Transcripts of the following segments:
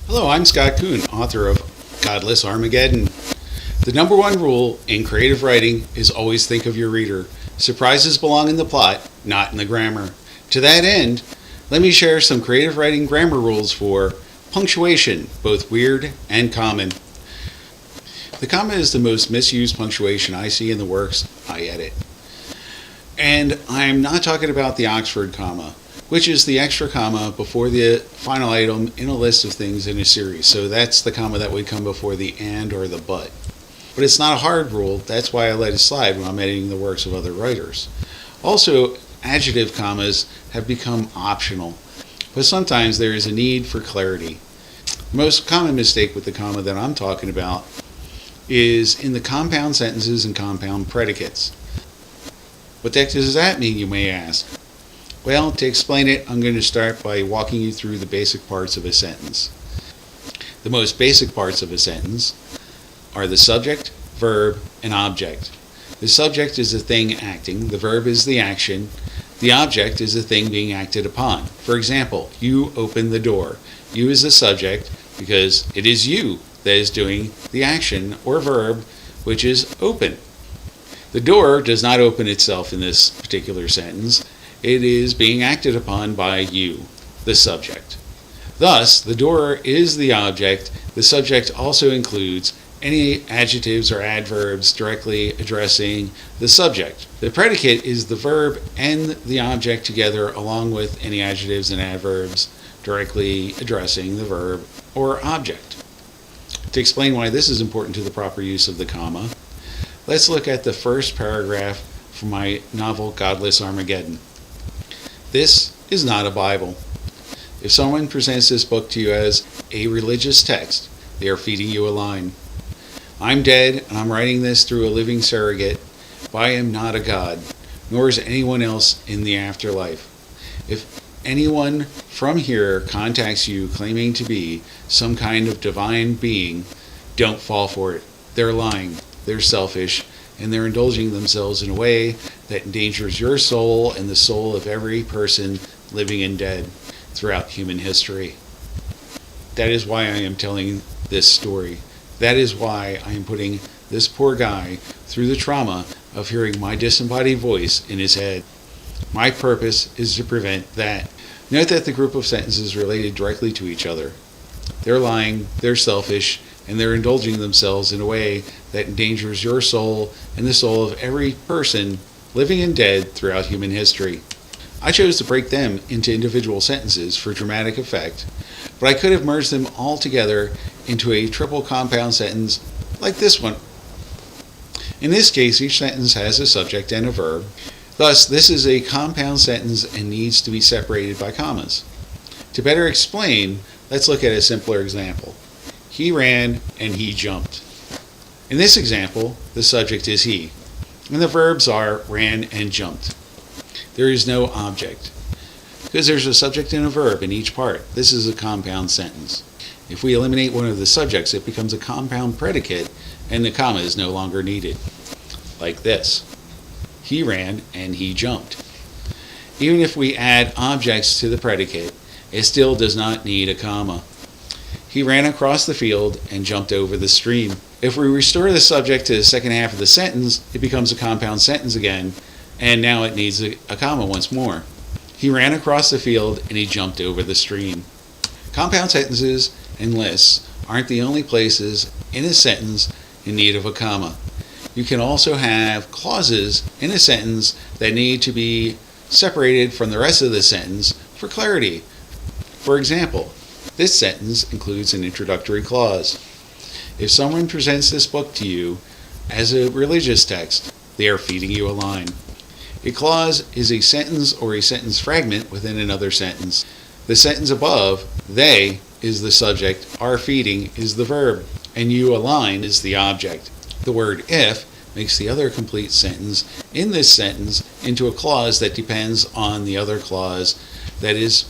Hello, I'm Scott Coon, author of Godless Armageddon. The number one rule in creative writing is always think of your reader. Surprises belong in the plot, not in the grammar. To that end, let me share some creative writing grammar rules for punctuation, both weird and common. The comma is the most misused punctuation I see in the works I edit. And I'm not talking about the Oxford comma, which is the extra comma before the final item in a list of things in a series. So that's the comma that would come before the and or the but. But it's not a hard rule. That's why I let it slide when I'm editing the works of other writers. Also, adjective commas have become optional, but sometimes there is a need for clarity. The most common mistake with the comma that I'm talking about is in the compound sentences and compound predicates. What the heck does that mean, you may ask? Well, to explain it, I'm going to start by walking you through the basic parts of a sentence. The most basic parts of a sentence are the subject, verb, and object. The subject is the thing acting, the verb is the action, the object is the thing being acted upon. For example, you open the door. You is the subject because it is you that is doing the action or verb, which is open. The door does not open itself in this particular sentence. It is being acted upon by you, the subject. Thus, the door is the object. The subject also includes any adjectives or adverbs directly addressing the subject. The predicate is the verb and the object together, along with any adjectives and adverbs directly addressing the verb or object. To explain why this is important to the proper use of the comma, let's look at the first paragraph from my novel Godless Armageddon. This is not a Bible. If someone presents this book to you as a religious text, they are feeding you a line. I'm dead, and I'm writing this through a living surrogate, but I am not a god, nor is anyone else in the afterlife. If anyone from here contacts you claiming to be some kind of divine being, don't fall for it. They're lying, they're selfish, and they're indulging themselves in a way that endangers your soul and the soul of every person living and dead throughout human history. That is why I am telling this story. That is why I am putting this poor guy through the trauma of hearing my disembodied voice in his head. My purpose is to prevent that. Note that the group of sentences related directly to each other. They're lying, they're selfish, and they're indulging themselves in a way that endangers your soul and the soul of every person living and dead throughout human history. I chose to break them into individual sentences for dramatic effect, but I could have merged them all together into a triple compound sentence like this one. In this case, each sentence has a subject and a verb. Thus, this is a compound sentence and needs to be separated by commas. To better explain, let's look at a simpler example. He ran and he jumped. In this example, the subject is he, and the verbs are ran and jumped. There is no object, because there's a subject and a verb in each part. This is a compound sentence. If we eliminate one of the subjects, it becomes a compound predicate, and the comma is no longer needed. Like this. He ran and he jumped. Even if we add objects to the predicate, it still does not need a comma. He ran across the field and jumped over the stream. If we restore the subject to the second half of the sentence, it becomes a compound sentence again, and now it needs a comma once more. He ran across the field and he jumped over the stream. Compound sentences and lists aren't the only places in a sentence in need of a comma. You can also have clauses in a sentence that need to be separated from the rest of the sentence for clarity. For example, this sentence includes an introductory clause. If someone presents this book to you as a religious text, they are feeding you a line. A clause is a sentence or a sentence fragment within another sentence. The sentence above, they, is the subject, are feeding is the verb, and you align is the object. The word if makes the other complete sentence in this sentence into a clause that depends on the other clause that is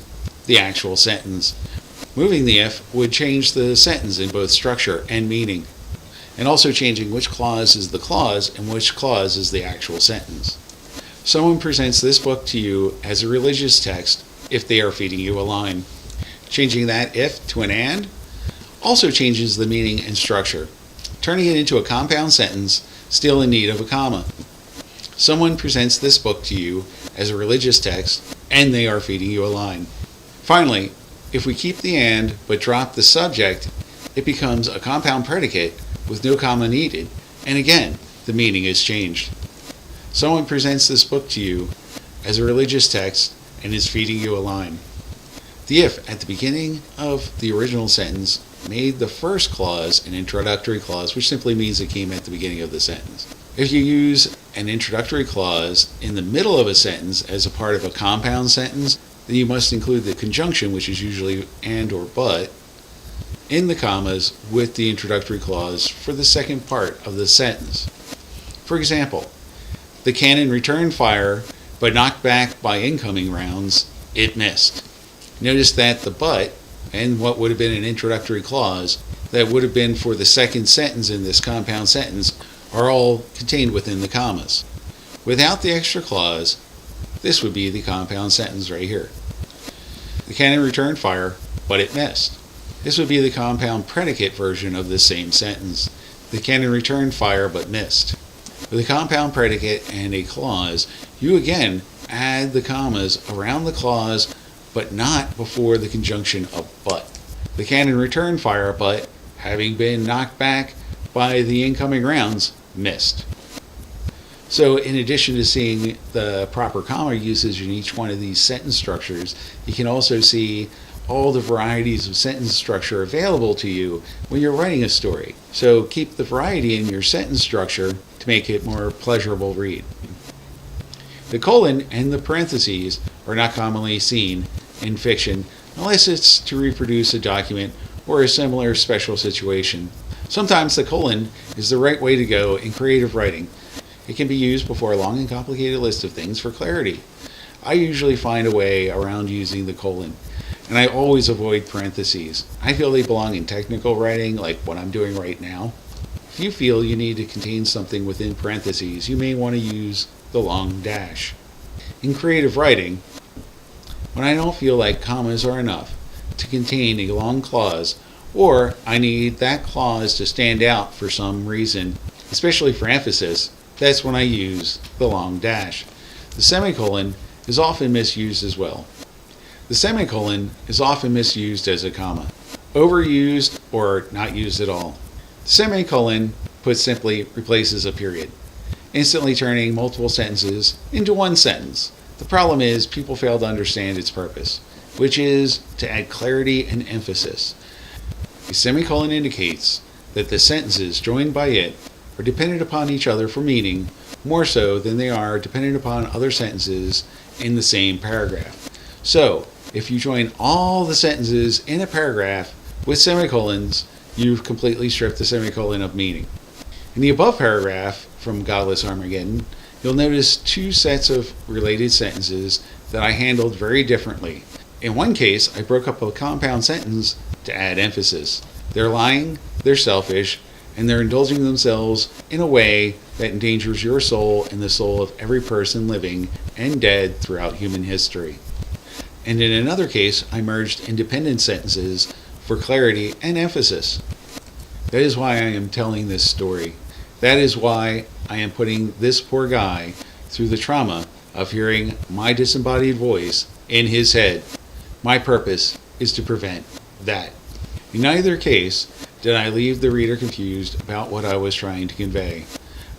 the actual sentence. Moving the if would change the sentence in both structure and meaning, and also changing which clause is the clause and which clause is the actual sentence. Someone presents this book to you as a religious text if they are feeding you a line. Changing that if to an and also changes the meaning and structure, turning it into a compound sentence still in need of a comma. Someone presents this book to you as a religious text, and they are feeding you a line. Finally, if we keep the and but drop the subject, it becomes a compound predicate with no comma needed, and again, the meaning is changed. Someone presents this book to you as a religious text and is feeding you a line. The if at the beginning of the original sentence made the first clause an introductory clause, which simply means it came at the beginning of the sentence. If you use an introductory clause in the middle of a sentence as a part of a compound sentence, then you must include the conjunction, which is usually and or but, in the commas with the introductory clause for the second part of the sentence. For example, the cannon returned fire, but knocked back by incoming rounds, it missed. Notice that the but and what would have been an introductory clause that would have been for the second sentence in this compound sentence are all contained within the commas. Without the extra clause, this would be the compound sentence right here. The cannon returned fire, but it missed. This would be the compound predicate version of this same sentence. The cannon returned fire, but missed. With a compound predicate and a clause, you again add the commas around the clause, but not before the conjunction of but. The cannon returned fire, but, having been knocked back by the incoming rounds, missed. So in addition to seeing the proper comma usage in each one of these sentence structures, you can also see all the varieties of sentence structure available to you when you're writing a story. So keep the variety in your sentence structure to make it more pleasurable read. The colon and the parentheses are not commonly seen in fiction unless it's to reproduce a document or a similar special situation. Sometimes the colon is the right way to go in creative writing. It can be used before a long and complicated list of things for clarity. I usually find a way around using the colon, and I always avoid parentheses. I feel they belong in technical writing, like what I'm doing right now. If you feel you need to contain something within parentheses, you may want to use the long dash. In creative writing, when I don't feel like commas are enough to contain a long clause, or I need that clause to stand out for some reason, especially for emphasis, that's when I use the long dash. The semicolon is often misused as well. The semicolon is often misused as a comma, overused or not used at all. Semicolon, put simply, replaces a period, instantly turning multiple sentences into one sentence. The problem is people fail to understand its purpose, which is to add clarity and emphasis. A semicolon indicates that the sentences joined by it are dependent upon each other for meaning more so than they are dependent upon other sentences in the same paragraph. So, if you join all the sentences in a paragraph with semicolons, you've completely stripped the semicolon of meaning. In the above paragraph from Godless Armageddon, you'll notice two sets of related sentences that I handled very differently. In one case, I broke up a compound sentence to add emphasis. They're lying, they're selfish, and they're indulging themselves in a way that endangers your soul and the soul of every person living and dead throughout human history. And in another case, I merged independent sentences for clarity and emphasis. That is why I am telling this story. That is why I am putting this poor guy through the trauma of hearing my disembodied voice in his head. My purpose is to prevent that. In neither case did I leave the reader confused about what I was trying to convey.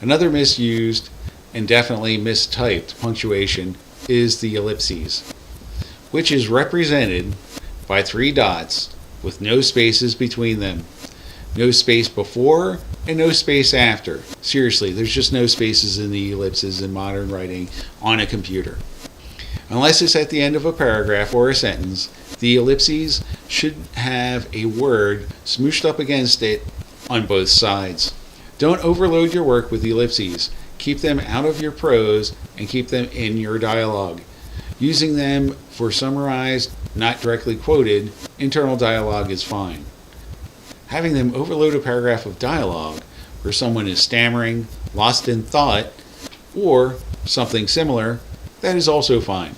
Another misused and definitely mistyped punctuation is the ellipses, which is represented by 3 dots with no spaces between them. No space before and no space after. Seriously, there's just no spaces in the ellipses in modern writing on a computer. Unless it's at the end of a paragraph or a sentence, the ellipses should have a word smooshed up against it on both sides. Don't overload your work with ellipses. Keep them out of your prose and keep them in your dialogue. Using them for summarized, not directly quoted, internal dialogue is fine. Having them overload a paragraph of dialogue where someone is stammering, lost in thought, or something similar, that is also fine.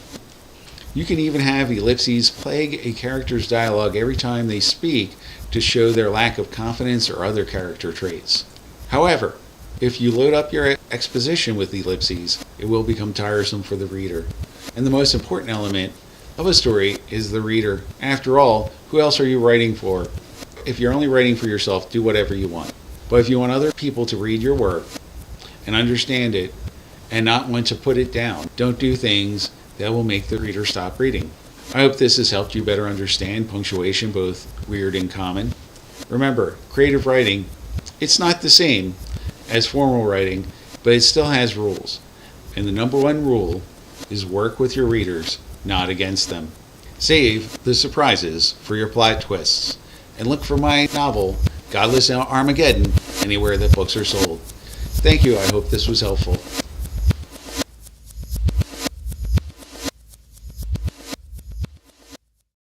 You can even have ellipses plague a character's dialogue every time they speak to show their lack of confidence or other character traits. However, if you load up your exposition with ellipses, it will become tiresome for the reader. And the most important element of a story is the reader. After all, who else are you writing for? If you're only writing for yourself, do whatever you want. But if you want other people to read your work and understand it and not want to put it down, don't do things that will make the reader stop reading. I hope this has helped you better understand punctuation, both weird and common. Remember, creative writing, it's not the same as formal writing, but it still has rules. And the number one rule is work with your readers, not against them. Save the surprises for your plot twists. And look for my novel, Godless Armageddon, anywhere that books are sold. Thank you. I hope this was helpful.